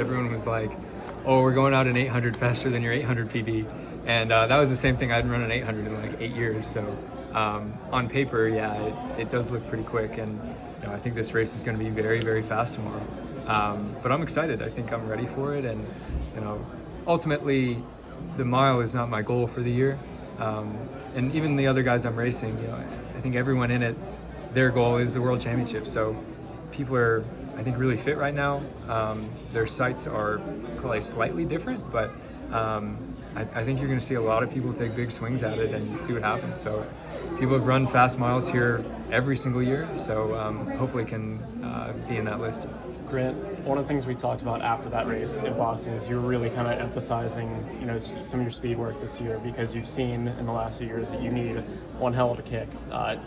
Everyone was like, oh, we're going out an 800 faster than your 800 PB. And that was the same thing. I hadn't run an 800 in like 8 years. So on paper, yeah, it does look pretty quick. And I think this race is going to be very, very fast tomorrow. But I'm excited. I think I'm ready for it. And, ultimately, the mile is not my goal for the year. And even the other guys I'm racing, I think everyone in it, their goal is the World Championship. So people are, I think, really fit right now. Their sights are probably slightly different, but I think you're going to see a lot of people take big swings at it and see what happens. So people have run fast miles here every single year, so hopefully can be in that list. Grant, one of the things we talked about after that race in Boston is you're really kind of emphasizing, some of your speed work this year, because you've seen in the last few years that you need one hell of a kick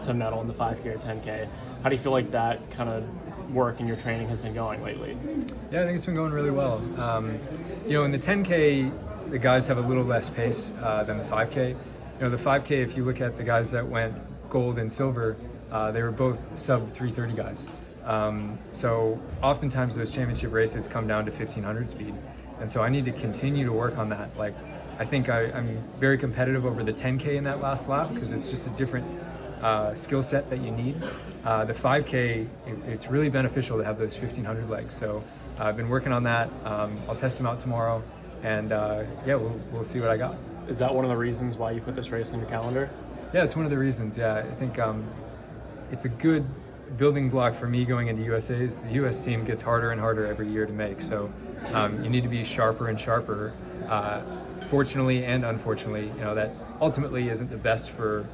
to medal in the 5K or 10K. How do you feel like that kind of work in your training has been going lately? Yeah, I think it's been going really well. In the 10K, the guys have a little less pace than the 5K. The 5K, if you look at the guys that went gold and silver, they were both sub 330 guys. So oftentimes those championship races come down to 1500 speed. And so I need to continue to work on that. Like, I think I'm very competitive over the 10K in that last lap because it's just a different skill set that you need. The 5K, it's really beneficial to have those 1500 legs. So I've been working on that. I'll test them out tomorrow, and we'll see what I got. Is that one of the reasons why you put this race on your calendar? Yeah, it's one of the reasons. Yeah, I think it's a good building block for me going into USA's. The US team gets harder and harder every year to make, so you need to be sharper and sharper. Fortunately and unfortunately, that ultimately isn't the best for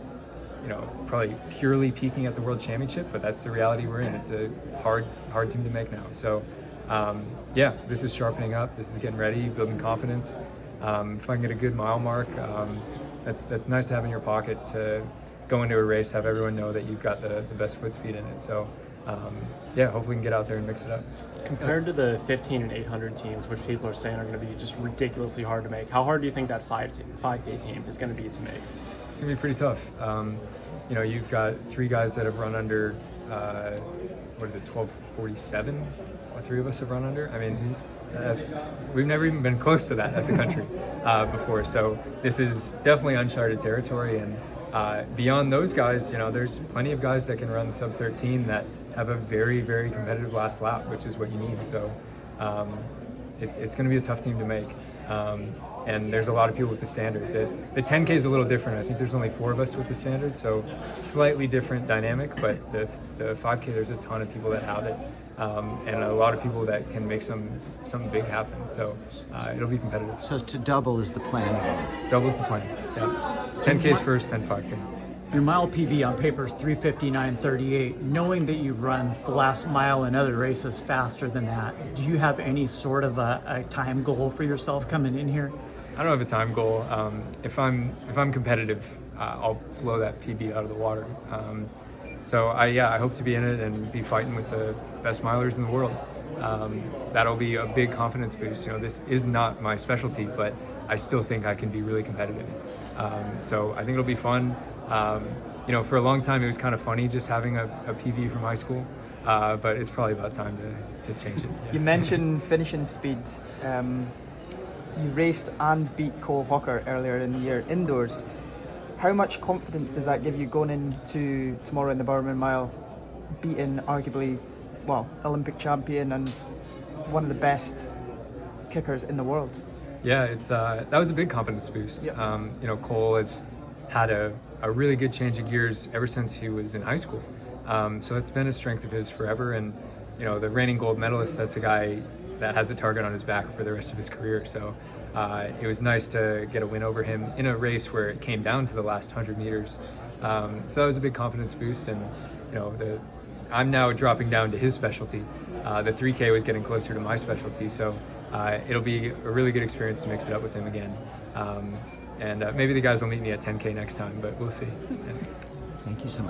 probably purely peaking at the World Championship, but that's the reality we're in. It's a hard team to make now. So this is sharpening up. This is getting ready, building confidence. If I can get a good mile mark, that's nice to have in your pocket to go into a race, have everyone know that you've got the best foot speed in it. So hopefully we can get out there and mix it up. Compared to the 15 and 800 teams, which people are saying are going to be just ridiculously hard to make, how hard do you think that 5K team is going to be to make? It's going to be pretty tough. You've got three guys that have run under, 1247? All three of us have run under. I mean, we've never even been close to that as a country before. So this is definitely uncharted territory. And beyond those guys, there's plenty of guys that can run sub 13 that have a very, very competitive last lap, which is what you need. So it's going to be a tough team to make. And there's a lot of people with the standard. The 10K is a little different. I think there's only 4 of us with the standard, so slightly different dynamic. But the 5K, there's a ton of people that have it, and a lot of people that can make something big happen. So it'll be competitive. So to double is the plan? Double's the plan, yeah. 10K's first, then 5K. Your mile PB on paper is 3:59:38. Knowing that you run the last mile in other races faster than that, do you have any sort of a time goal for yourself coming in here? I don't have a time goal. If I'm competitive, I'll blow that PB out of the water. So I hope to be in it and be fighting with the best milers in the world. That'll be a big confidence boost. This is not my specialty, but I still think I can be really competitive. So I think it'll be fun. For a long time it was kind of funny just having a PB from high school, but it's probably about time to change it. Yeah. You mentioned finishing speed. You raced and beat Cole Hawker earlier in the year indoors. How much confidence does that give you going into tomorrow in the Bowerman Mile, beating arguably, Olympic champion and one of the best kickers in the world? Yeah, that was a big confidence boost. Yep. Cole has had a really good change of gears ever since he was in high school. So it's been a strength of his forever. And, the reigning gold medalist, that's a guy that has a target on his back for the rest of his career. So it was nice to get a win over him in a race where it came down to the last 100 meters. So that was a big confidence boost. And, I'm now dropping down to his specialty. The 3K was getting closer to my specialty. So it'll be a really good experience to mix it up with him again. And maybe the guys will meet me at 10K next time, but we'll see. Yeah. Thank you so much.